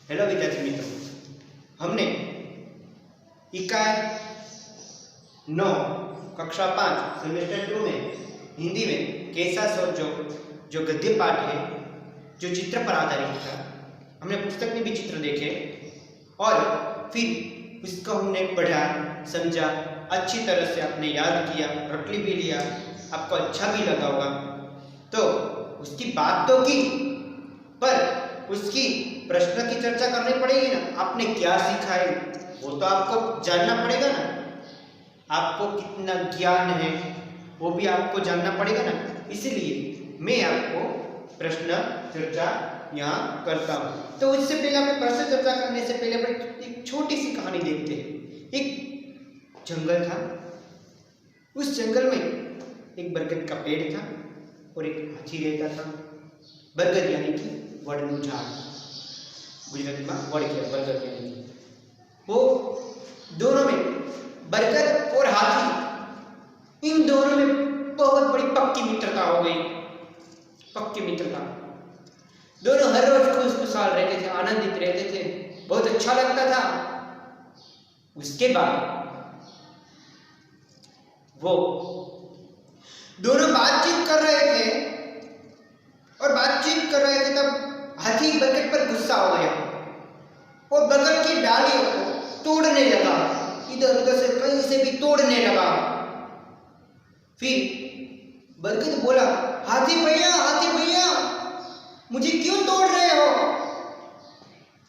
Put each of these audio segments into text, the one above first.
Hello विद्यार्थी मित्रों, हमने इकाई 9 कक्षा 5 सेमेस्टर 2 में हिंदी में कैसा सोचो जो गद्य पाठ है जो चित्र पर आधारित था। हमने पुस्तक में भी चित्र देखे और फिर उसको हमने पढ़ा, समझा, अच्छी तरह से आपने याद किया, रट भी लिया, आपको अच्छा भी लगा होगा। तो उसकी बात तो की, पर उसकी प्रश्न की चर्चा करनी पड़ेगी ना। आपने क्या सीखा है वो तो आपको जानना पड़ेगा ना, आपको कितना ज्ञान है वो भी आपको जानना पड़ेगा ना। इसलिए मैं आपको प्रश्न चर्चा यहाँ करता हूँ। तो इससे पहले આપણે प्रश्न चर्चा करने से पहले આપણે एक छोटी सी कहानी देखते हैं। एक जंगल था, उस जंगल में एक बरगद का पेड़ था और एक हाथी रहता था। बरगद यानी कि वडનું ઝાડ, गुजराती में वड के बरगद यानी वो दोनों में बरगद और हाथी, इन दोनों में बहुत बड़ी पक्की मित्रता हो गई। पक्की मित्रता, दोनों हर रोज खुशहाल रहते थे, आनंदित रहते थे, बहुत अच्छा लगता था। उसके बाद वो दोनों बातचीत कर रहे थे और बातचीत कर रहे थे तब हाथी बरगद पर गुस्सा हो गया और बरगद की डालियों को तोड़ने लगा, इधर उधर से कहीं से भी तोड़ने लगा। फिर बरगद बोला, हाथी भैया मुझे क्यों तोड़ रहे हो?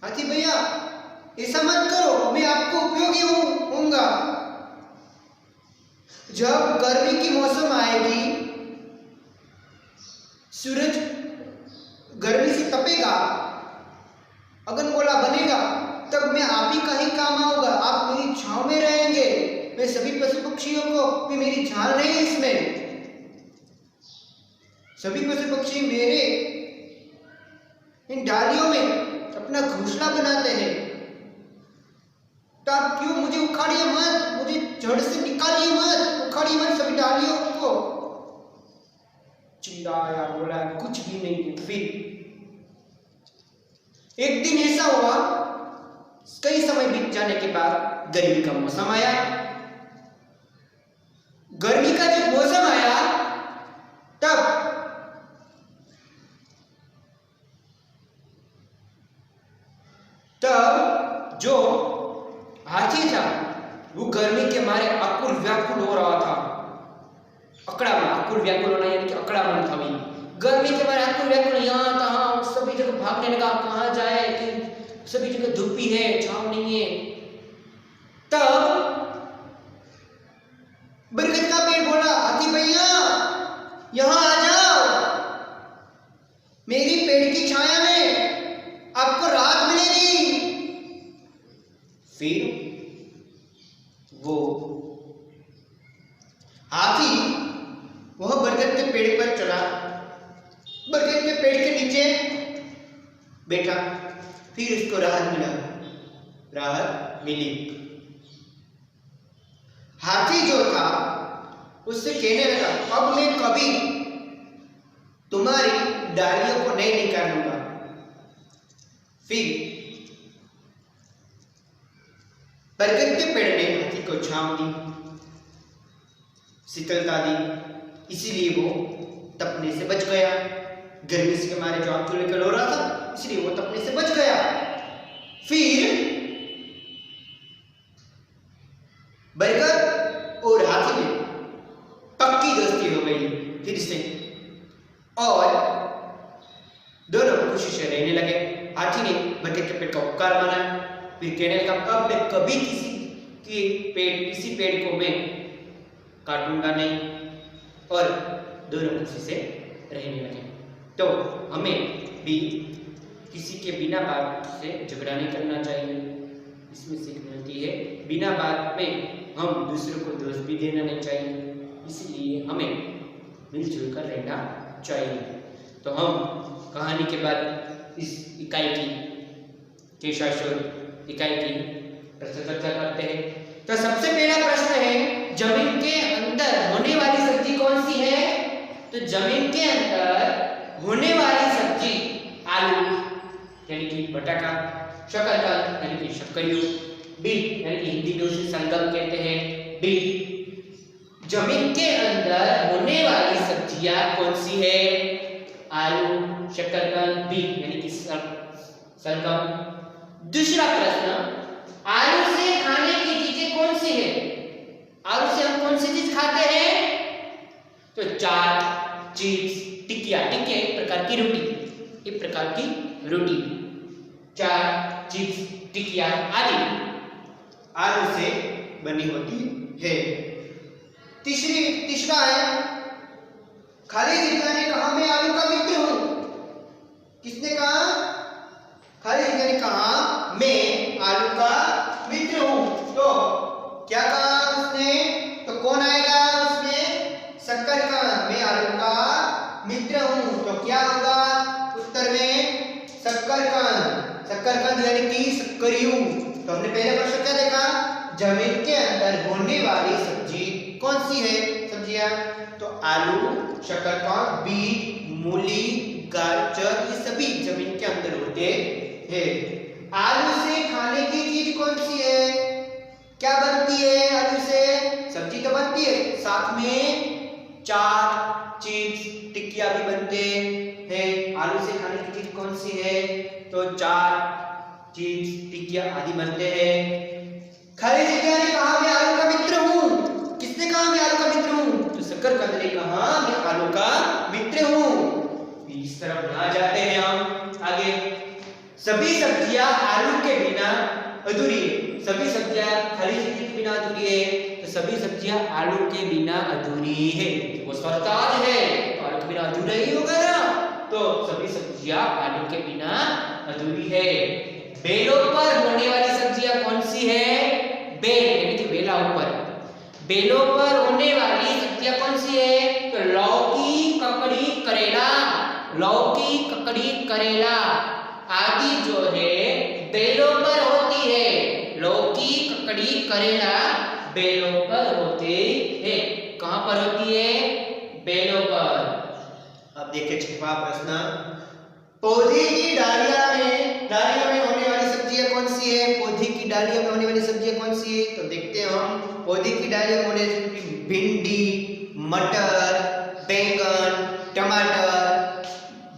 हाथी भैया ऐसा मत करो, मैं आपको उपयोगी होऊंगा। जब गर्मी की मौसम आएगी, सूरज गर्मी से तपेगा, अगनगोला बनेगा, तब मैं आप ही का ही काम आऊंगा। आप मेरी छांव में रहेंगे। मैं सभी पशु पक्षियों को भी, मेरी जान नहीं है इसमें, सभी पशु पक्षी मेरे इन डालियों में अपना घोंसला बनाते हैं। तो आप क्यों मुझे उखाड़िए मत, मुझे जड़ से निकालिए मत, उखाड़िए मत सभी डालियों को। चिल्लाया, बोला, कुछ भी नहीं। फिर एक दिन ऐसा हुआ, कई समय बीत जाने के बाद गर्मी का मौसम आया। गर्मी का जब मौसम आया तब जो हाथी था वो गर्मी के मारे आकुल व्याकुल हो रहा था। आकुल व्याकुल होना यानी कि अकड़ा मन था। गर्मी के मारे आकुल व्याकुल, यहाँ तहाँ सभी जगह भागने लगा, कहाँ जाए, सभी जगह धूप है, छांव नहीं है। तब बरगद का पेड़ बोला, हाथी भैया यहाँ आ जाओ, मेरी पेड़ की छाया में आपको राहत मिलेगी। फिर वो हाथी वह बरगद के पेड़ पर चला, बरगद के पेड़ के नीचे बैठा। फिर उसको राहत मिली। हाथी जो था उससे कहने लगा, अब मैं कभी तुम्हारी डालियों को नहीं निकालूंगा। फिर बरगद के पेड़ ने हाथी को छांव दी, शीतलता दी, इसीलिए वो तपने से बच गया। गर्मी के मारे जो आकुल व्याकुल हो रहा था, इसलिए वो तपने से बच गया। फिर बरगद और हाथी में पक्की दोस्ती हो गई फिर से, और दोनों खुशी से रहने लगे। हाथी ने बरगद के पेड़ का उपकार माना, फिर कहने लगा, अब मैं कभी किसी पेड़ को मैं काटूंगा नहीं, और दोनों खुशी से रहने लगे। तो हमें भी किसी के बिना बात से झगड़ा नहीं करना चाहिए। इसमें सीख मिलती है, बिना बात में हम दूसरों को दोष भी देना नहीं चाहिए। इसलिए हमें मिलजुल कर रहना चाहिए। तो हम कहानी के बाद इस इकाई की कैसा शोध इकाई की प्रश्न चर्चा करते हैं। तो सबसे पहला प्रश्न है, जमीन के अंदर होने वाली सब्जी कौन सी है? तो जमीन के अंदर होने वाली सब्जी आलू यानी कि बटाका, शकरकंद यानी कि शक्करियों, बीट यानी कि हिंदी में उसे शलगम कहते हैं, बीट। जमीन के अंदर होने वाली सब्जियां कौन सी है? आलू, शकरकंद, बीट यानी कि शलगम। दूसरा प्रश्न, आलू से खाने की चीजें कौन सी है? आलू से हम कौन सी चीज खाते हैं? तो चाट, चिप्स, टिकिया। टिकिया एक प्रकार की रोटी, एक प्रकार की रोटी। चाट, चिप्स, टिकिया आदि आलू से बनी होती है। तीसरा है, खाली जगह ने कहा मैं आलू का मित्र हूं। किसने कहा? खाली जगह ने कहा मैं आलू का मित्र हूं। तो क्या कहा उसने? तो कौन आएगा उसमें? शकरकंद। मैं आलू का मित्र हूं, तो क्या होगा उत्तर में? शकरकंद। शकरकंद यानी कि शक्करियों। तो हमने पहले प्रश्न क्या देखा? जमीन के अंदर होने वाली सब्जी कौन सी है? सब्जियां तो आलू, शकरकंद, बीट, मूली, गाजर, ये सभी जमीन के अंदर होते हैं। आलू से खाने की चीज कौन सी है? क्या बनती है आलू से? सब्जी तो बनती है, साथ में चाट, चिप्स, टिकिया भी बनते हैं। आलू से खाने की चीज कौन सी है? तो चाट, चिप्स, टिकिया आदि बनते हैं। खाली जगह ने कहा मैं आलू का मित्र हूं। किसने कहा मैं आलू का मित्र हूं? तो शकरकंद ने कहा मैं आलू का मित्र हूं। इस तरफ ना जाते हैं हम आगे। सभी सब्जियां आलू के बिना अधूरी है। सभी सब्जियां खाली जगह के बिना अधूरी है, तो सभी सब्जियां आलू के बिना अधूरी है। वो स्वरताज है तो आलू के बिना अधूरा ही होगा ना, तो सभी सब्जियां आलू के बिना अधूरी है। बेलों पर होने वाली सब्जियां कौन सी है? बेल यानी कि बेला ऊपर। बेलों पर होने वाली सब्जियां कौन सी है? तो लौकी, ककड़ी, करेला। लौकी, ककड़ी, करेला आदि जो है बेलों पर होती है। लौकी, ककड़ी, करेला बेलों पर होते हैं। कहां पर होती है? बेलों पर। अब देखिए छठवां प्रश्न, पौधे की डालियां में होने वाली सब्जियां कौन सी है? पौधे की डालियों में होने वाली सब्जियां कौन सी है? तो देखते हैं हम। पौधे की डालियों में होने वाली भिंडी, मटर, बैंगन, टमाटर।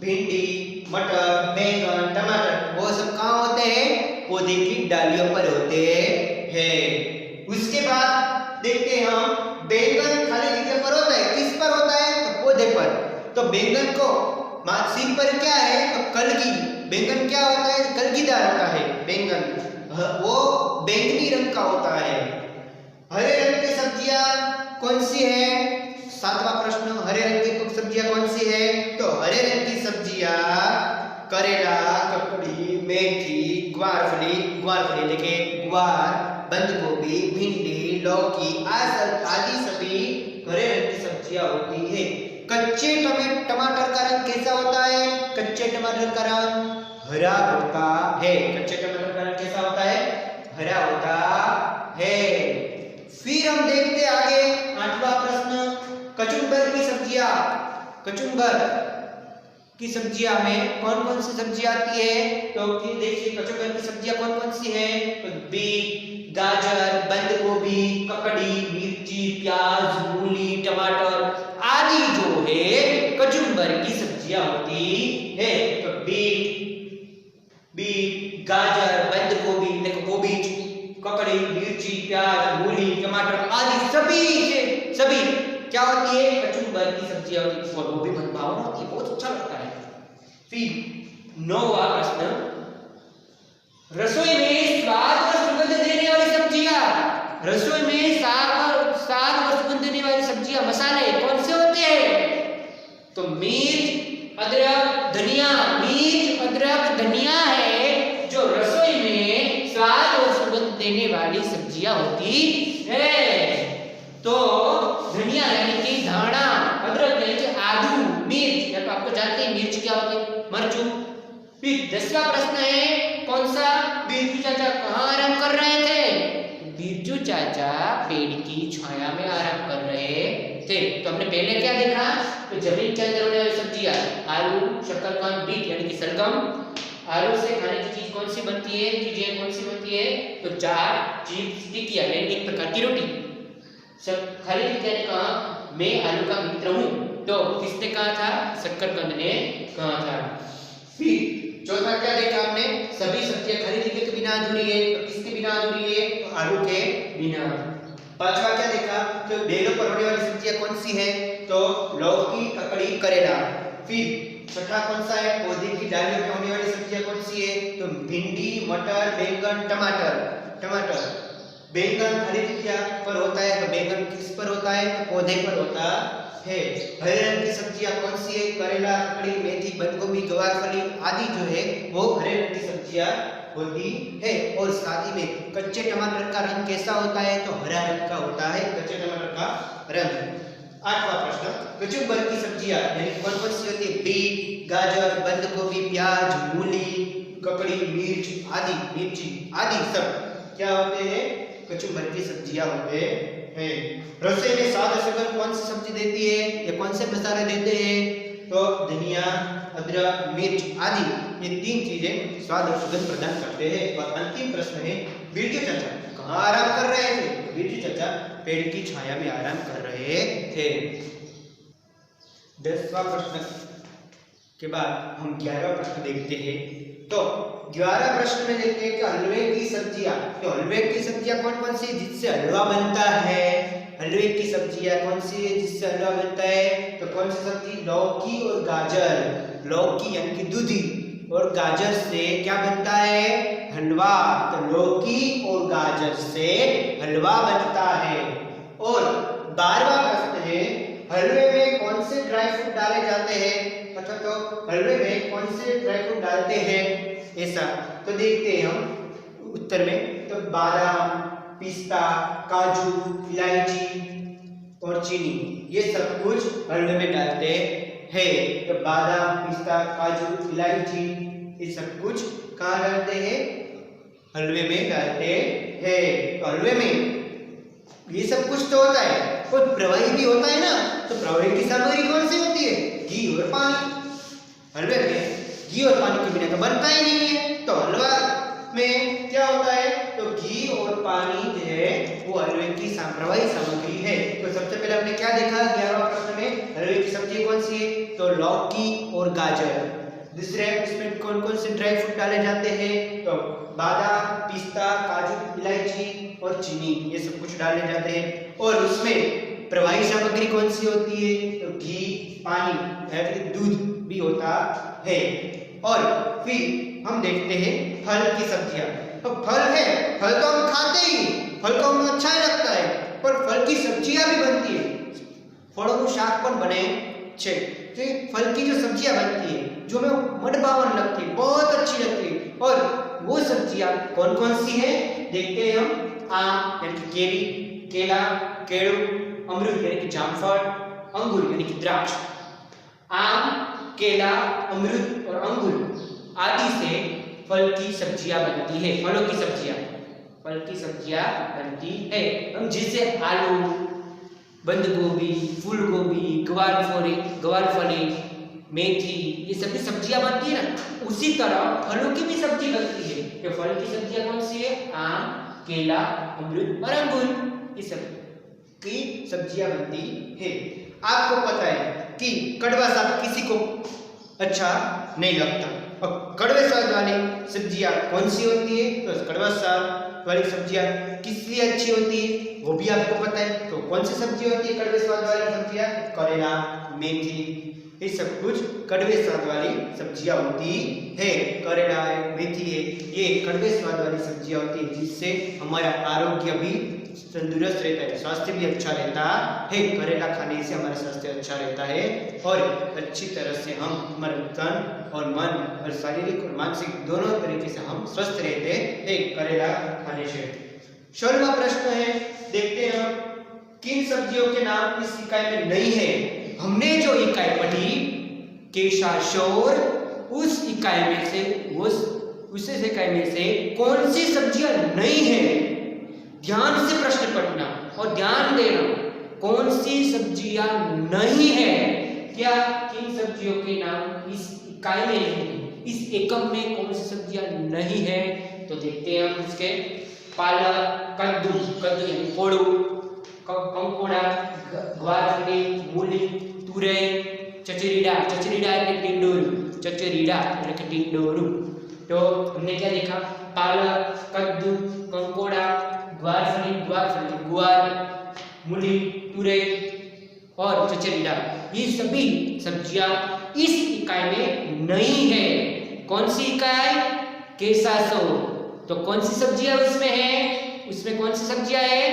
भिंडी, मटर, बैंगन, टमाटर वो सब कहाँ होते हैं? पौधे की डालियों पर होते हैं। उसके बाद देखते हैं हम, बैंगन खाली जगह पर होता है। किस पर होता है? तो पौधे पर। तो बैंगन को सिर पर क्या है? तो कलगी। बैंगन क्या होता है? कलगीदार होता है बैंगन, वो बैंगनी रंग का होता है। हरे रंग की सब्जियां कौन सी है? सातवां प्रश्न, हरे रंग की सब्जियां कौन सी है? तो हरे रंग की सब्जियां करेला, ककड़ी, मेथी, ग्वारफली लेके ग्वार, बंद गोभी, भिंडी, लौकी आदि सभी हरे रंग की सब्जियां होती है। कच्चे टमाटर का रंग कैसा होता है? कच्चे टमाटर का रंग हरा होता है। कच्चे टमाटर का रंग कैसा होता है? हरा होता है। फिर हम देखते आगे आठवां प्रश्न, कचुम्बर की सब्जियां। कचुम्बर की सब्जियां में कौन कौन सी सब्जियां आती है? तो देखिए कचुम्बर की सब्जियां कौन कौन सी है? तो बीट, गाजर, बंद गोभी, ककड़ी, मिर्ची, प्याज, मूली, टमाटर आदि जो है कचुम्बर की सब्जियां होती है। तो बीट, गाजर, बंद गोभी, देखो गोभी, ककड़ी, मिर्ची, प्याज, मूली, टमाटर आदि सभी क्या होती है? कचुम्बर की सब्जियां होती है। वो भी मनभावन होती है, बहुत अच्छा लगता है। फिर नौवां प्रश्न, रसोई में स्वाद और सुगंध देने वाली सब्जियां। रसोई में स्वाद और सुगंध देने वाली सब्जियां, मसाले कौन से होते हैं? तो मिर्च, अदरक, धनिया। मिर्च, अदरक, धनिया है जो रसोई में स्वाद और सुगंध देने वाली सब्जियां होती है। तो धनिया यानी कि धाना, अदरक यानी कि आदू, मिर्च या तो आपको जानते हैं मिर्च क्या होती है? मरचू। फिर 10वां प्रश्न है कौन सा? बिरजू चाचा कहाँ आराम कर रहे थे? बिरजू चाचा पेड़ की छाया में आराम कर रहे थे। तो हमने पहले क्या देखा? तो जमीन के अंदर होने वाली सब्जियां आलू, शकरकंद, बीट यानी कि शलगम, आलू से खाने की चीज कौन सी बनती है, चीजें कौन सी बनती है? तो 4 चीज टिकिया यानी एक प्रकार की रोटी। सब खाली टिकिया ने कहा मैं आलू का मित्र हूँ, तो किसने कहा था? शक्करकंद ने कहा था। फिर चौथा क्या देखा हमने? सभी सब्जियां खाली टिकिया के बिना अधूरी है, तो किसके बिना अधूरी है? तो आलू के बिना। पांचवा क्या देखा? तो बेलों पर होने वाली सब्जियां कौन सी है? तो लौकी, ककड़ी, करेला। फिर छठा कौन सा है? पौधे की डालियों में होने वाली सब्जियां कौन सी है? तो भिंडी, मटर, बैंगन, टमाटर। बैंगन खाली टिकिया पर होता है, तो बैंगन किस पर होता है? तो पौधे पर होता है। हरे रंग की सब्जियां कौन सी है? करेला, ककड़ी, मेथी, बंद गोभी, गवारफली आदि जो है वो हरे रंग की सब्जियां होती है। और साथ ही में कच्चे टमाटर का रंग कैसा होता है? तो हरा रंग का होता है कच्चे टमाटर का रंग। आठवां प्रश्न, कचुंबर की सब्जियां यानी कौन कौन सी होती है? बीट, गाजर, बंद गोभी, प्याज, मूली, ककड़ी, मिर्ची आदि सब क्या होते हैं? कचुंबर की सब्जियां होते हैं। रसोई में स्वाद और सुगंध कौन सी सब्जी देती है या कौन से मसाले देते हैं? तो धनिया, अदरक, मिर्च आदि ये 3 चीजें स्वाद और सुगंध प्रदान करते हैं। और अंतिम प्रश्न है, बिरजू चाचा कहाँ आराम कर रहे थे? बिरजू चाचा पेड़ की छाया में आराम कर रहे थे। 10वां प्रश्न के बाद हम 11वां प्रश्न देखते हैं। तो 11 प्रश्न में देखते हैं कि हलवे की सब्जियां, तो हलवे की सब्जियां कौन कौन सी है जिससे हलवा बनता है? हलवे की सब्जियां कौन सी है जिससे हलवा बनता है? तो कौन सी सब्जी? लौकी और गाजर। लौकी यानी कि दूधी और गाजर से क्या बनता है? हलवा। तो लौकी और गाजर से हलवा बनता है। और 12वां प्रश्न है, हलवे में कौन से ड्राई फ्रूट डाले जाते हैं? अच्छा, तो हलवे में कौन से ड्राई फ्रूट डालते हैं ऐसा? तो देखते हैं हम उत्तर में। तो बादाम, पिस्ता, काजू, इलायची और चीनी ये सब कुछ हलवे में डालते हैं। तो बादाम, पिस्ता, काजू, इलायची ये सब कुछ कहाँ डालते हैं? हलवे में डालते हैं। तो हलवे में ये सब कुछ तो होता है और प्रवाही भी होता है ना। तो प्रवाही की सामग्री कौन सी होती है? घी और पानी। हलवे में घी और पानी के बिना तो बनता ही नहीं है। तो हलवा में क्या होता है? तो घी और पानी जो है वो हलवे की प्रवाही सामग्री है। तो सबसे पहले हमने क्या देखा 11वां प्रश्न में? हलवे की सब्जी कौन सी है? तो लौकी और गाजर। दूसरे इसमें कौन कौन से ड्राई फ्रूट डाले जाते हैं? तो बादाम, पिस्ता, काजू, इलायची और चीनी ये सब कुछ डाले जाते हैं। और उसमें प्रवाही सामग्री कौन सी होती है? तो घी, पानी या फिर दूध भी होता है। और फिर हम देखते हैं फल की सब्जियां। तो फल है, फल तो हम खाते ही, फल को हमें अच्छा ही लगता है, पर फल की सब्जियां भी बनती है। फलों शाक पण बने छे। तो फल की जो सब्जियां बनती है जो हमें मनभावन लगती है, बहुत अच्छी लगती है। और वो सब्जियां कौन कौन सी है देखते हैं हम। आम यानी कि केवी, केला, केळू, अमरूद यानी कि जामफल, अंगूर यानी कि द्राक्ष। आम, केला, अमरूद और अंगूर आदि से फल की सब्जियां बनती है। फलों की सब्जियां, फल की सब्जियां बनती है। हम जिसे आलू, बंद गोभी, फूल गोभी, गवारफली, मेथी ये सभी सब्जियां बनती है ना, उसी तरह फलों की भी सब्जी बनती है। तो फल की सब्जियां कौन सी है? आम, केला, अमरूद और अंगूर ये सब की सब्जियां बनती है। आपको पता है कि कड़वा साग किसी को अच्छा नहीं लगता, और कड़वे स्वाद वाली सब्जियां कौन सी होती है? तो कड़वा स्वाद वाली सब्जियां किस लिए अच्छी होती है वो भी आपको पता है। तो कौन सी सब्जी होती है कड़वे स्वाद वाली सब्जियां? करेला, मेथी ये सब कुछ कड़वे स्वाद वाली सब्जियां होती है। करेला है, मेथी है, ये कड़वे स्वाद वाली सब्जियां होती है जिससे हमारा आरोग्य भी तंदुरुस्त रहता है, स्वास्थ्य भी अच्छा रहता है। करेला खाने से हमारा स्वास्थ्य अच्छा रहता है और अच्छी तरह से हम हमारे तन और मन और शारीरिक और मानसिक दोनों तरीके से हम स्वस्थ रहते हैं करेला खाने से। 16वां प्रश्न है, देखते हैं हम किन सब्जियों के नाम इस इकाई में नहीं है। हमने जो इकाई पढ़ी केशाशोर, उस इकाई में से उस इकाई में से कौन सी सब्जियां नहीं है? ध्यान से प्रश्न पढ़ना और ध्यान देना, कौन सी सब्जियां नहीं है क्या किन सब्जियों के नाम इस इकाई में नहीं है, इस एकम में कौन सी सब्जियां नहीं है? तो देखते हैं हम इसके पालक, कद्दू, कद्दू यानी कोड़ू, कंकोड़ा, ग्वारफली, मूली, तुरई, चचरीडा, चचरीडा એટલે ટીંડોરું, चचरीडा એટલે કે ટીંડોરું। तो हमने क्या देखा? पालक, कद्दू, कंकोड़ा, ग्वारफली, ग्वारफली गुआर, मूली, तुरई और चचरीडा, ये सभी सब्जियां इस इकाई में नहीं है। कौन सी इकाई? केसासो। तो कौन सी सब्जियां उसमें है? उसमें कौन सी सब्जियां है?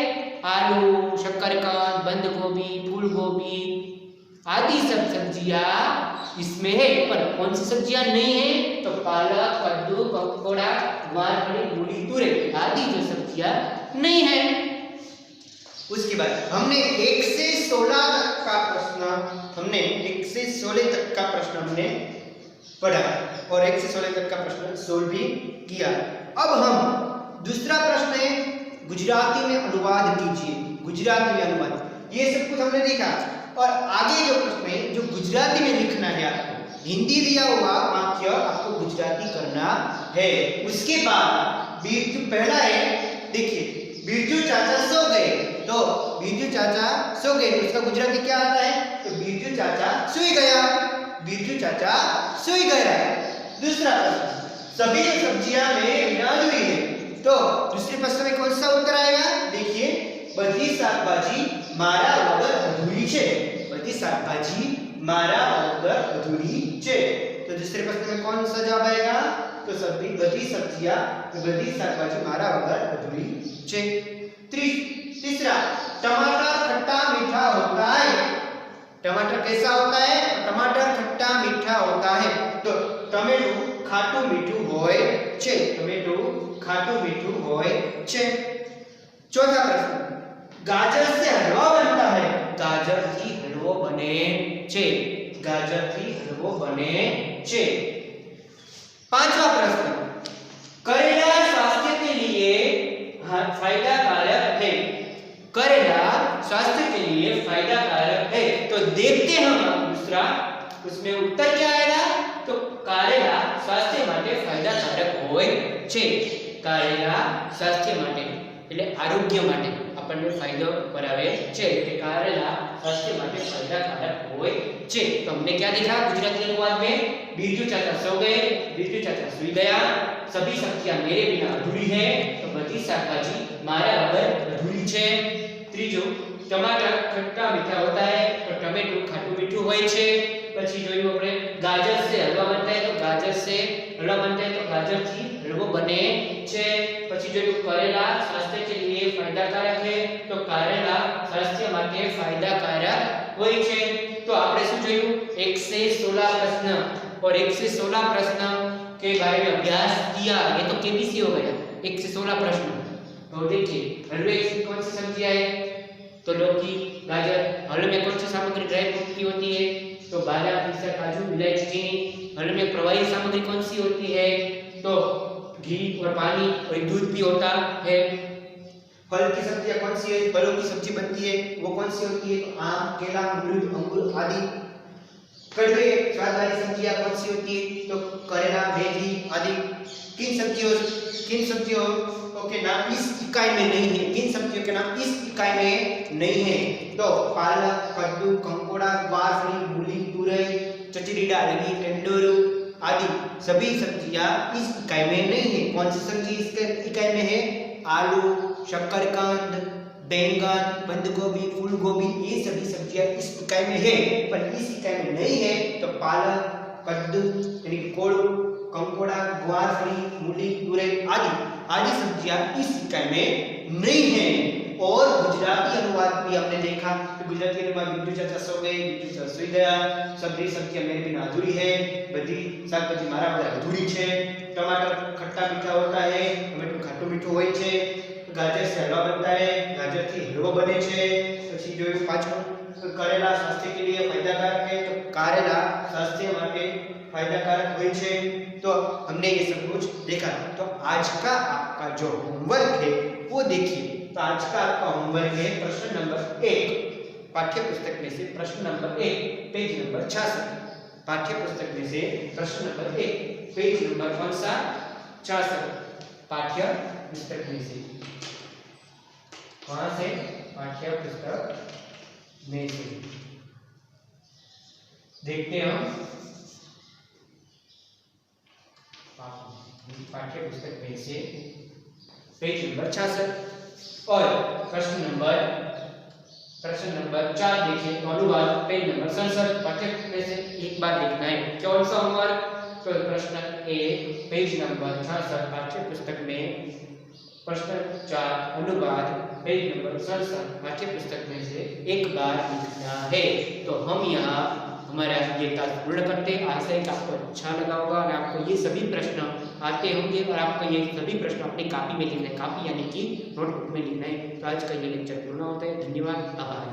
आलू, शकरकंद, बंद गोभी, फूल गोभी आदि सब सब्जियां इसमें है। पर कौन सी सब्जियां नहीं है? तो पालक, कद्दू, कंकोड़ा, ग्वारफली, मूली, तुरई आदि जो सब्जियां नहीं है। उसके बाद हमने 1 से 16 तक का प्रश्न हमने पढ़ा और 1 से 16 तक का प्रश्न सोल्व भी किया। अब हम दूसरा प्रश्न है गुजराती में अनुवाद कीजिए। गुजराती में अनुवाद, ये सब कुछ हमने देखा और आगे जो प्रश्न है जो गुजराती में लिखना है आपको, हिंदी दिया हुआ वाक्य आपको गुजराती करना है। उसके बाद बीरजू पहला है, देखिए बीरजू चाचा सो गए, तो बीरजू चाचा सो गए तो इसका गुजराती क्या आता है? तो बीरजू चाचा सोई गया, बीरजू चाचा सोई गया। दूसरा प्रश्न, सभी सब्जियां में बिनाजुरी है, तो दूसरे प्रश्न में कौन सा उत्तर आएगा? देखिए बधी शाकभाजी मारा वगर अधूरी छे, बधी शाकभाजी मारा वगर अधूरी छे। तो दूसरे प्रश्न में कौन सा जवाब आएगा? तो सभी बधी शाकभाजी मारा वगर अधूरी छे। तीसरा, टमाटर खट्टा मीठा होता है, टमाटर कैसा होता है? टमाटर खट्टा मीठा होता है, तो टमेटो खाटू मीठू होय छे, टमेटो खाटू मीठू होय छे। चौथा प्रश्न, गाजर से हलवा बनता है, गाजर थी हलवो बने छे, गाजर थी हलवो बने छे। पांचवा प्रश्न, करेला स्वास्थ्य के लिए फायदाकारक है, करेला स्वास्थ्य के लिए फायदाकारक है। तो देखते हैं हम दूसरा, उसमें उत्तर क्या आएगा? तो करेला स्वास्थ्य માટે फायदाकारक होय छे, करेला स्वास्थ्य માટે એટલે આરોગ્ય માટે આપણને ફાયદો કરાવે છે, કે કરેલા स्वास्थ्य માટે फायदाकारक होय छे। तो हमने क्या देखा गुजराती अनुवाद में? बीरजू चाचा सो गए, बीरजू चाचा सोई गया, सभी सब्जियां मेरे बिना अधूरी है, तो बधी शाकभाजी मारा वगर अधूरी छे। ત્રીજો, टमाटर खट्टा मीठा होता है, तो टमेटो खाटू मीठू होय छे। પછી જોયું આપણે ગાજર से हलवा बनता है, तो गाजर से हलवा बनता है, तो गाजर थी हलવો बने छे। પછી જોયું करेला स्वास्थ्य के लिए फायदाकारक है, तो करेला स्वास्थ्य માટે फायदाकारक होय छे। तो આપણે શું જોયું? 1 से 16 प्रश्न और 1 से 16 प्रश्न के बारे में अभ्यास किया। ये तो केबीसी हो गया 1 से 16 प्रश्न। तो देखिए हलवे की कौन सी सब्जियां है? तो लौकी, गाजर। हलवे में कौन सी सामग्री ड्राई फ्रूट की होती है? तो बादाम, पिस्ता, काजू, इलायची, चीनी। हलवे में प्रवाही सामग्री कौन सी होती है? तो घी और पानी और दूध भी होता है। फल की सब्जियां कौन सी है? फलों की सब्जी बनती है, वो कौन सी होती है? तो आम, केला, अमरूद, अंगूर आदि। कड़वे स्वाद वाली सब्जियां कौन सी होती है? तो करेला, मेथी आदि। किन सब्जियों के नाम इस इकाई में नहीं है? किन सब्जियों के नाम इस इकाई में नहीं है? तो पालक, कद्दू, कंकोड़ा, ग्वारफली, मूली, तुरई, चचरीडा, टेंडोरू आदि सभी सब्जियां इस इकाई में नहीं है। कौन सी सब्जी इस इकाई में है? आलू, शकरकंद, बैंगन, बंद गोभी, फूल गोभी, ये सभी सब्जियां इस इकाई में है, पर इस इकाई में नहीं है। तो पालक, कद्दू यानी कोड़ू, कंकोड़ा, ग्वारफली, मूली, तुरई आदि सब्जियां इस इकाई में नहीं है। और गुजराती अनुवाद भी हमने देखा कि गुजराती अनुवाद बीरजू चाचा सो गए, बीरजू चाचा सोई गया, सभी सब्जियां मेरे बिना अधूरी है, बधी शाकभाजी मारा वगर अधूरी छे। टमाटर खट्टा मीठा होता है, टमेटो खाटू मीठू होय छे। गाजर से हलवा बनता है, गाजर थी हलવો बने छे। પછી જોયું પાછું करेला स्वास्थ्य के लिए फायदाकारक है, तो करेला स्वास्थ्य માટે फायदाकारक होय छे। तो हमने ये सब कुछ देखा। तो आज का आपका जो होमवर्क है वो देखिए। तो आज का आपका होमवर्क है प्रश्न नंबर 1, पाठ्य पुस्तक में से प्रश्न नंबर 1 पेज नंबर 66। पाठ्य पुस्तक में से प्रश्न नंबर 1 पेज नंबर कौन सा 66। पाठ्य पुस्तक में से कहां से पाठ्य पुस्तक में से देखते हैं हम पाठ्य पुस्तक में से पेज नंबर 66 और प्रश्न नंबर 4 देखिए तो अनुवाद पेज नंबर 67। पाठ्य में से एक बार देखना है कौन सा होमवर्क। तो प्रश्न 1 पेज नंबर 66 पाठ्य पुस्तक में प्रश्न 4 अनुवाद पेज नंबर 67 पाठ्य पुस्तक में से एक बार लिखना है। तो हम यहाँ हमारा ये टास्क पूर्ण करते हैं। आशा है कि आपको अच्छा लगा होगा और आपको ये सभी प्रश्न आते होंगे और आपको ये सभी प्रश्न अपनी कॉपी में लिखना है, कॉपी यानी कि नोटबुक में लिखना है। तो आज का ये लेक्चर पूर्ण होता है। धन्यवाद, आभार।